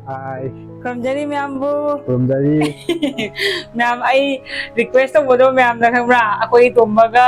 Hi, ꯈꯨꯔꯨꯝꯖꯔꯤ ꯃꯌꯥꯝꯕꯨ ꯈꯨꯔꯨꯝꯖꯔꯤ. ꯃꯌꯥꯝ ꯑꯩ ꯔꯤꯀ꯭ꯋꯦꯁ ꯇꯧꯕꯗꯣ ꯃꯌꯥꯝꯅ ꯈꯪꯕ꯭ꯔꯥ ꯑꯩꯈꯣꯏ ꯇꯣꯝꯕꯒ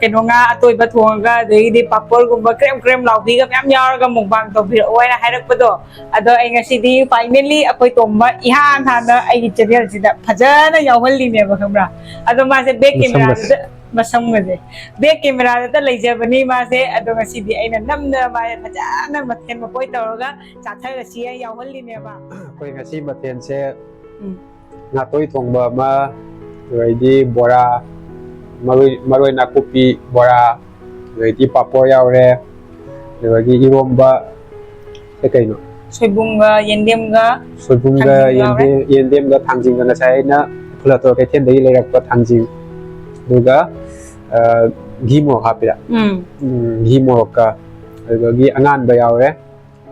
ꯀꯩꯅꯣ ꯉꯥ ꯑꯇꯣꯏꯕ ꯊꯣꯡꯉꯒ ꯑꯗꯒꯤꯗꯤ ꯄꯥꯄꯣꯔꯒꯨꯝꯕ ꯀ꯭ꯔꯦꯝ ꯀ꯭ꯔꯦꯝ ꯂꯥꯎꯕꯤꯒ ꯃꯌꯥꯝ ꯌꯥꯎꯔꯒ ꯃꯨꯛꯕꯥꯡ ꯇꯧꯕꯤꯔꯛꯑꯣ ꯍꯥꯏꯅ ꯍꯥꯏꯔꯛꯄꯗꯣ ꯑꯗꯣ ꯑꯩ ꯉꯁꯤꯗꯤ ꯐꯥꯏꯅꯦꯜꯂꯤ ꯑꯩꯈꯣꯏ ꯇꯣꯝꯕ ꯏꯍꯥꯟ ꯍꯥꯟꯅ ꯑꯩꯒꯤ ꯆꯦꯅꯦꯜꯁꯤꯗ ꯐꯖꯅ ꯌꯥꯎꯍꯜꯂꯤꯅꯦꯕ ꯈꯪꯕ꯭ꯔꯥ ꯑꯗꯣ ꯃꯥꯁꯦ ꯕꯦꯛ ꯃꯁꯝꯒꯁꯦ. ꯀꯦꯃꯦꯔꯥꯗꯨꯗ ꯃꯁꯝꯒꯁꯦ ꯕꯦꯛ ꯀꯦꯃꯦꯔꯥꯗꯨꯗ ꯂꯩꯖꯕꯅꯤ ꯃꯥꯁꯦ ꯑꯗꯣ ꯉꯁꯤꯗꯤ ꯑꯩꯅ ꯅꯝꯗꯅ ꯃꯥꯁꯦ ꯐꯖꯅ ꯃꯊꯦꯜ ꯃꯀꯣꯏ ꯇꯧꯔꯒ ꯆꯥꯊꯔꯁꯤ ꯌꯥꯎꯍꯜꯂꯤꯅꯦꯕ ꯑꯩꯈꯣꯏ ꯉꯁꯤ ꯃꯊꯦꯜꯁꯦ ꯎꯝ ꯉꯥꯇꯣꯏ ꯊꯣꯡꯕ ꯑꯃ, ꯑꯗꯩꯗꯤ ꯕꯣꯔꯥ, ꯃꯔꯣꯏ ꯅꯥꯀꯨꯞꯄꯤ ꯕꯣꯔꯥ, ꯑꯗꯩꯗꯤ ꯄꯥꯄꯣꯔ ꯌꯥꯎꯔꯦ, ꯑꯗꯒꯤ ꯏꯔꯣꯝꯕ ꯀꯩꯅꯣ ꯁꯣꯏꯕꯨꯝꯒ ꯌꯦꯟꯗꯦꯝꯒ ꯁꯣꯏꯕꯨꯝꯒ ꯊꯥꯡꯖꯤꯡꯁꯨ ꯌꯥꯎꯔꯦ ꯌꯦꯟꯗꯦꯝꯒ ꯊꯥꯡꯖꯤꯡꯒ ꯉꯁꯥꯏ ꯑꯩꯅ ꯈꯨꯂꯛꯇꯣ ꯀꯩꯊꯦꯜꯗꯒꯤ ꯂꯩꯔꯛꯄ ꯊꯥꯡꯖꯤꯡ, ꯑꯗꯨꯒ ꯘꯤ ꯃꯣꯔꯣꯛ ꯍꯥꯞꯄꯤꯔ ꯘꯤ ꯃꯣꯔꯣꯛꯀ, ꯑꯗꯨꯗꯒꯤ ꯑꯉꯥꯟꯕ ꯌꯥꯎꯔꯦ,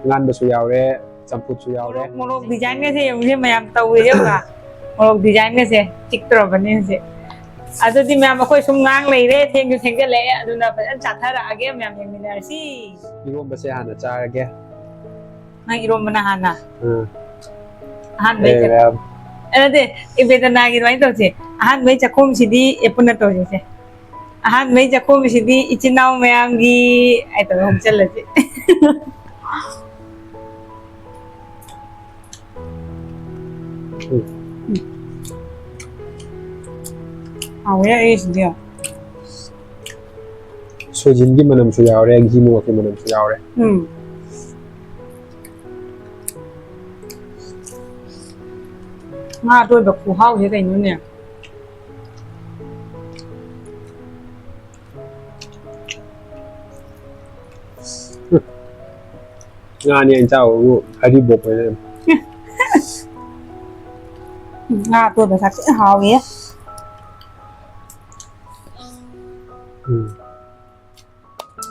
ꯑꯉꯥꯟꯕꯁꯨ ꯌꯥꯎꯔꯦ, ꯆꯝꯐꯨꯠꯁꯨ ꯌꯥꯎꯔꯦ. ꯃꯣꯔꯣꯛ ꯗꯤꯖꯥꯏꯟꯒꯁꯦ ꯌꯦꯡꯉꯨꯁꯦ ꯃꯌꯥꯝ ꯇꯧꯋꯦ ꯌꯦꯡꯉꯨ ꯃꯣꯔꯣꯛ ꯗꯤꯖꯥꯏꯟꯒꯁꯦ ꯆꯤꯛꯇ꯭ꯔꯕꯅꯤ ꯍꯧꯖꯤꯛ ꯑꯗꯨꯗꯤ ꯃꯌꯥꯝ ꯑꯩꯈꯣꯏ ꯁꯨꯝ ꯉꯥꯡ ꯂꯩꯔꯦ ꯊꯦꯡꯁꯨ ꯊꯦꯡꯖꯜꯂꯛꯑꯦ ꯑꯗꯨꯅ ꯐꯖꯅ ꯆꯥꯊꯔꯛꯑꯒꯦ ꯃꯌꯥꯝ ꯌꯦꯡꯃꯤꯟꯅꯔꯁꯤ. ꯏꯔꯣꯝꯕꯁꯦ ꯍꯥꯟꯅ ꯆꯥꯔꯒꯦ. ꯅꯪ ꯏꯔꯣꯝꯕꯅ ꯍꯥꯟꯅ ꯎꯝ. ꯑꯍꯥꯟꯕꯩ ꯅꯠꯇꯦ ꯏꯕꯦꯗꯅꯥꯒꯤ ꯑꯗꯨꯃꯥꯏꯅ ꯇꯧꯁꯦ ꯑꯍꯥꯟꯕꯩ ꯆꯥꯛꯈꯨꯝꯁꯤꯗꯤ ꯄꯨꯟꯅ ꯇꯧꯔꯁꯦ. ꯑꯍꯥꯟꯕꯩ ꯆꯥꯛꯈꯨꯝꯁꯤꯗꯤ ꯏꯆꯤꯟ ꯏꯅꯥꯎ ꯃꯌꯥꯝꯒꯤ ꯍꯥꯏ ꯇꯧꯔ ꯍꯣꯝꯆꯜꯂꯁꯤ. ꯍꯥꯎꯋꯦ ꯑꯩꯒꯤꯁꯤꯗꯤ. ꯁꯣꯏꯖꯤꯟꯒꯤ ꯃꯅꯝꯁꯨ ꯌꯥꯎꯔꯦ, ꯘꯤ ꯃꯣꯔꯣꯛꯀꯤ ꯃꯅꯝꯁꯨ ꯌꯥꯎꯔꯦ. ꯉꯥ ꯑꯇꯣꯏꯕ ꯈꯨꯍꯥꯎꯁꯦ ꯀꯩꯅꯣꯅꯦ. ꯉꯥꯅꯤ ꯑꯩꯅ ꯆꯥꯕꯕꯨ ꯍꯔꯤꯕꯣꯞ ꯑꯣꯏ ꯂꯩꯔꯝꯃꯦ. ꯉꯥ ꯑꯇꯣꯏꯕ ꯁꯥꯊꯤ ꯍꯥꯎꯋꯤꯍꯦ.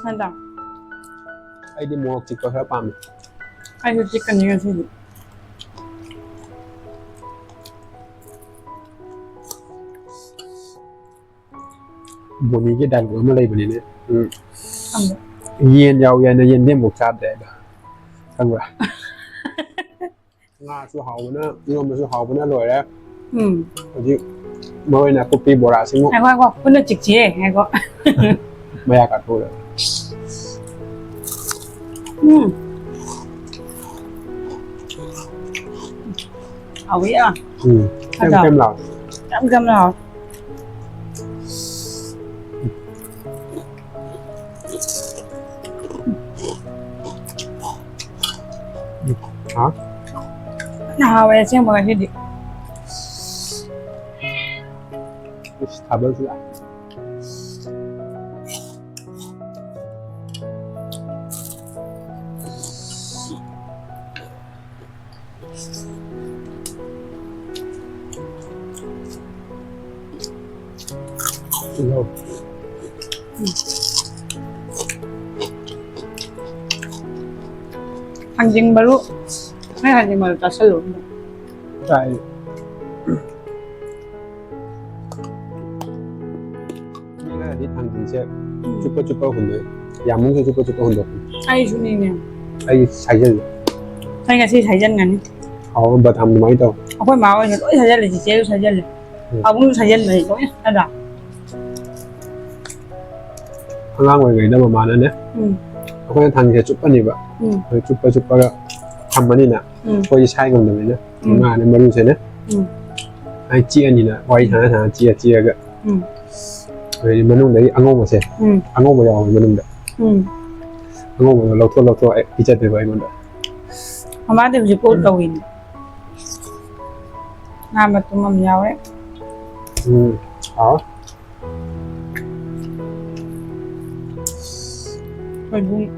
ꯅꯠꯇ꯭ꯔꯥ? ꯑꯩꯗꯤ ꯃꯣꯔꯣꯛ ꯆꯤꯛꯄ ꯈꯔ ꯄꯥꯝꯃꯦ. ꯑꯩꯁꯨ ꯆꯤꯛꯀꯅꯤ ꯉꯁꯤꯗꯤ. ꯕꯣꯅꯤꯒꯤ ꯗꯥꯏꯂꯣꯛ ꯑꯃ ꯂꯩꯕꯅꯤꯅꯦ. ꯌꯦꯟ ꯌꯥꯎꯏ ꯍꯥꯏꯅ ꯌꯦꯟꯗꯦꯝꯕꯧ ꯆꯥꯗ꯭ꯔꯦ ꯍꯥꯏꯗꯣ ꯈꯪꯕ꯭ꯔꯥ? ꯉꯥꯁꯨ ꯍꯥꯎꯕꯅ, ꯏꯔꯣꯝꯕꯁꯨ ꯍꯥꯎꯕꯅ ꯂꯣꯏꯔꯦ. ꯍꯧꯖꯤꯛ ꯃꯔꯣꯏ ꯅꯥꯀꯨꯞꯄꯤ ꯕꯣꯔꯥꯁꯤꯃꯨꯛ ꯉꯥꯏꯈꯣ ꯄꯨꯟꯅ ꯆꯤꯛꯁꯤꯍꯦ ꯉꯥꯏꯈꯣ. ꯃꯌꯥ ꯀꯥꯊꯣꯛꯎꯔꯦ. ꯍꯥꯎꯏ ꯌꯥꯝ. ꯀꯦꯝ ꯀꯦꯝ ꯂꯥꯎꯏ. ꯀꯦꯝ ꯀꯦꯝ ꯂꯥꯎꯏ. ꯍꯥꯎꯋꯦ ꯑꯁꯦꯡꯕ ꯉꯁꯤꯗꯤ. ꯊꯥꯕꯜꯁꯨ ꯂꯥꯛꯑꯦ. ꯇꯤꯜꯍꯧ. ꯊꯥꯡꯖꯤꯡ ꯃꯔꯨ, ꯅꯣꯏ ꯊꯥꯡꯖꯤꯡ ꯃꯔꯨ ꯆꯥꯁꯤꯜꯂꯨ. ꯆꯥꯏ. ꯃꯤ ꯈꯔꯗꯤ ꯊꯥꯡꯖꯤꯡꯁꯦ ꯆꯨꯞꯄ ꯆꯨꯞꯄ ꯍꯨꯟꯗꯣꯛꯏ. ꯌꯥꯝꯕꯨꯡꯁꯨ ꯆꯨꯞꯄ ꯆꯨꯞꯄ ꯍꯨꯟꯗꯣꯛꯄꯅꯤ. ꯑꯩꯁꯨꯅꯤꯅꯦ. ꯑꯩ ꯁꯥꯏꯖꯜꯂꯤ. ꯑꯩ ꯉꯁꯤ ꯁꯥꯏꯖꯟꯒꯅꯤ. ꯍꯥꯎꯕ ꯕꯗꯥꯝ ꯑꯗꯨꯃꯥꯏꯅ ꯇꯧ. ꯑꯩꯈꯣꯏ ꯃꯥ ꯍꯣꯏꯁꯨ ꯂꯣꯏ ꯁꯩꯖꯜꯂꯦ, ꯆꯤꯆꯦꯁꯨ ꯁꯩꯖꯜꯂꯦ, ꯄꯥꯕꯨꯡꯁꯨ ꯁꯩꯖꯟꯕꯅꯤ ꯂꯣꯏꯅ ꯅꯠꯇ꯭ꯔꯥ? ꯑꯉꯥꯡ ꯑꯣꯏꯔꯤꯉꯩꯗ ꯃꯃꯥꯅꯅꯦ, ꯑꯩꯈꯣꯏꯅ ꯊꯥꯡꯖꯤꯡꯁꯦ ꯆꯨꯞꯄꯅꯤꯕ. ꯆꯨꯞꯄ ꯆꯨꯞꯄꯒ ꯊꯝꯃꯅꯤꯅ ꯑꯩꯈꯣꯏꯗꯤ ꯁꯥꯏ ꯉꯝꯗꯕꯅꯤꯅ ꯃꯥꯅ ꯃꯔꯨꯁꯦꯅꯦ ꯍꯥꯏ ꯆꯤꯛꯑꯅꯤꯅ ꯋꯥꯔꯤ ꯁꯥꯟꯅ ꯁꯥꯟꯅ ꯆꯤꯛꯑꯒ ꯑꯗꯩꯗꯤ ꯃꯅꯨꯡꯗꯒꯤ ꯑꯉꯧꯕꯁꯦ, ꯑꯉꯧꯕ ꯌꯥꯎꯋꯦ ꯃꯅꯨꯡꯗ. ꯑꯉꯧꯕꯗꯣ ꯂꯧꯊꯣꯛ ꯂꯧꯊꯣꯛ ꯄꯤꯖꯗꯣꯏꯕ ꯑꯩꯉꯣꯟꯗ. ꯃꯃꯥꯗꯤ ꯍꯧꯖꯤꯛꯐꯥꯎ ꯇꯧꯏꯅꯦ. ꯉꯥ ꯃꯇꯨꯝ ꯑꯃ ꯌꯥꯎꯔꯦ. ꯍꯥꯎꯋꯦ. ꯁꯣꯏꯕꯨꯝ.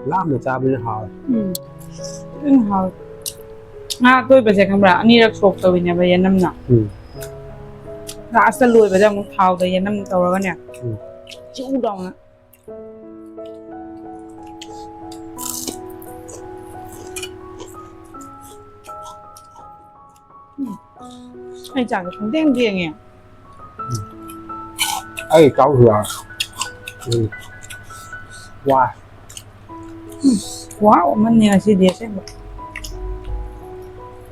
ꯂꯥꯞꯅ ꯆꯥꯕꯅꯤꯅ ꯍꯥꯎꯋꯦ. ꯍꯥꯎꯋꯦ. ꯉꯥ ꯑꯇꯣꯏꯕꯁꯦ ꯈꯪꯕ꯭ꯔꯥ ꯑꯅꯤꯔꯛ ꯁꯣꯛ ꯇꯧꯋꯤꯅꯦꯕ ꯌꯦꯅꯝꯅ. ꯂꯥꯁꯇ ꯂꯣꯏꯕꯗ ꯑꯃꯨꯛ ꯊꯥꯎꯗ ꯌꯦꯅꯝ ꯇꯧꯔꯒꯅꯦ ꯆꯤꯎ ꯂꯥꯎꯅ. ꯑꯩ ꯆꯥꯛꯁꯦ ꯄꯨꯡꯊꯦꯡ ꯊꯦꯡꯉꯦ. ấy cáo hửa wow wow mình nhiều gì đẹp thế mà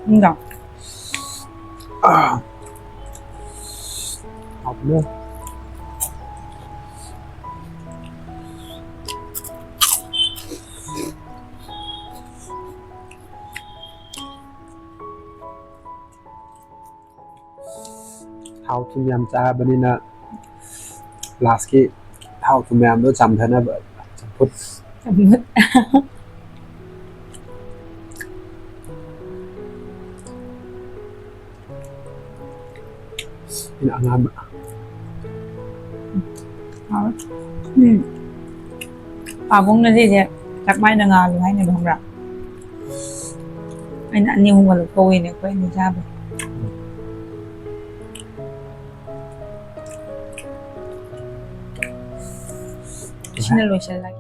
không đâu học nữa how to yam cha banina last ki how to yam đó chăm thế nào vậy chăm phút mất ini nggak bông nó gì vậy chắc mai là ngà rồi hay là không rạ anh ăn nhiều không vào được tôi này quên đi ra rồi xin lỗi xin lỗi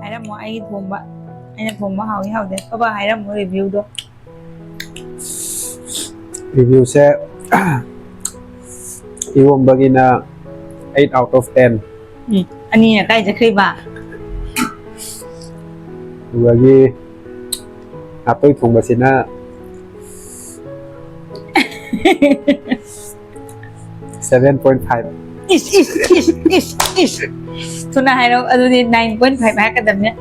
hay là mua ai thùng bạn anh là thùng bao hào hay hào đấy có bao hay là mua review đó review sẽ iwam bagina 8 out of 10 anh nhìn cáiจะคลิปอ่ะ bagi apa itu basina 7.5 ทุนายเราอันนี้9.5กันแบบเนี้ย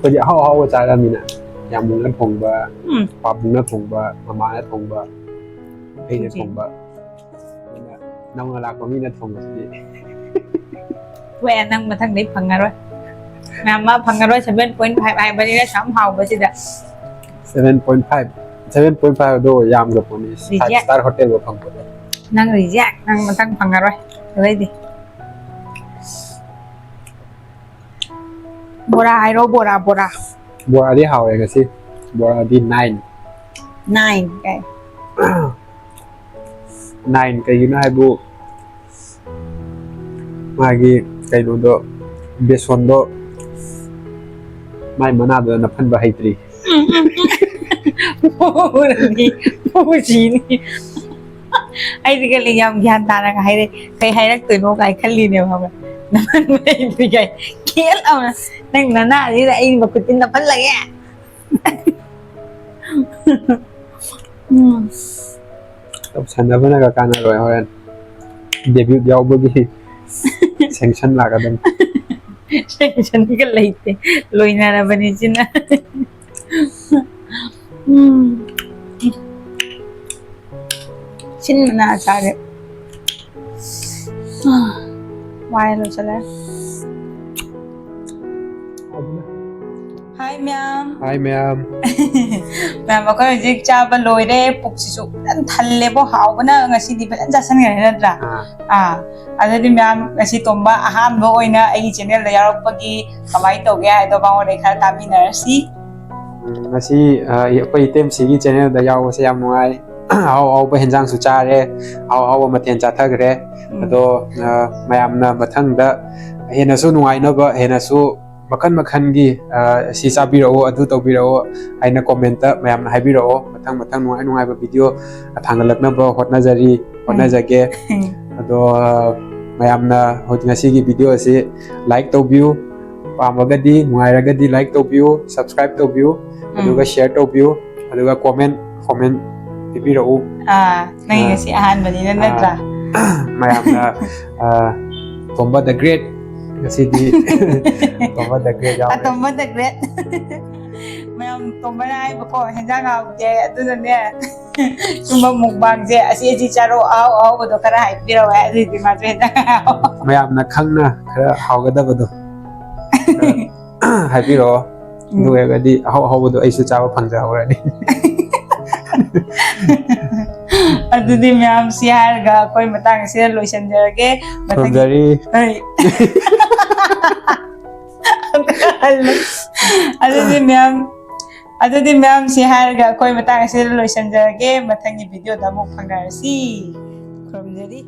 ก็จะเอาใจแล้วมีนะอย่างมุงนั้นผงบะปรับมุงนั้นผงบะมาม่านั้นผงบะเอ้ยนั้นผงบะน้องอะไรก็มีนั้นผงบะสิ แหวนนั่งมาทางนี้พังกันด้วยงามมาพังกันด้วย7.5วันนี้ได้3เฮาไปสิเด้อ 7.5 do yamกับพวกนี้ 5 star hotel กับพังหมดเลย นั่งรีแยกนั่งมาตั้งพังกันด้วยอะไรดิโบราไอโรโบราบัวที่เฮาเองสิบัวที่9 ไก่ 9 kayo na hay bu magi kayo do beson do may manado na pan bahay tri โอ้นี่โอ้จีนี่ไอ้ที่กันเลยยามยานตานะให้ให้นักตื่นโมกายคันลีเนี่ยเขาแบบน้ำมันไม่ดีไงเคี้ยวเอานะนั่งหน้าที่ไอ้แบบกินน้ำมันเลยอ่ะ Tapos sana ba nagkakana ko yan? Debut di ako bagi. Sanction lang ka doon. Sanction ka late. Loy na na ba ni Gina? Sin mo na asari. Why lo sila? Hi ma'am. Hi ma'am. Ma'am ako yung chaba loy de puksisu dan thalle bo haw bana ngasi di ban jasan ngai na adadi ma'am ngasi tomba aham bo oina ai channel da yarok pagi kamai to gya do bang ore khar tami narsi ngasi pa item sigi channel da yaw sa yam ngai aw ba henjang su cha re aw maten cha thag re ado mayam na mathang da hena su ngai no ba hena su makan gi si sabiro adu tobiro aina comment mayam na habiro mathang nungai ba video thangalakna ba hotna jage ado mayam na hot ngasi gi video ase like tobio pamagadi nungai ragadi like tobio subscribe tobio aduga share tobio aduga comment bibiro nai ngasi ahan bani na natra mayam na Tomba the Great kasi di Tomba the Great yaw Tomba the Great mayam tomba na ay bako henjang haw je adu na ne tumba mukbang je asi charo aw bodo kara hai piro wa adi di ma je mayam na khang na khara hawgada bodo hai piro duwe ga di haw bodo ai su chawa phangja horani adudi ma'am sihar ga koi matang se lotion jarage matang adudi ma'am sihar ga koi matang se lotion jarage matang video da mo phangarasi from jari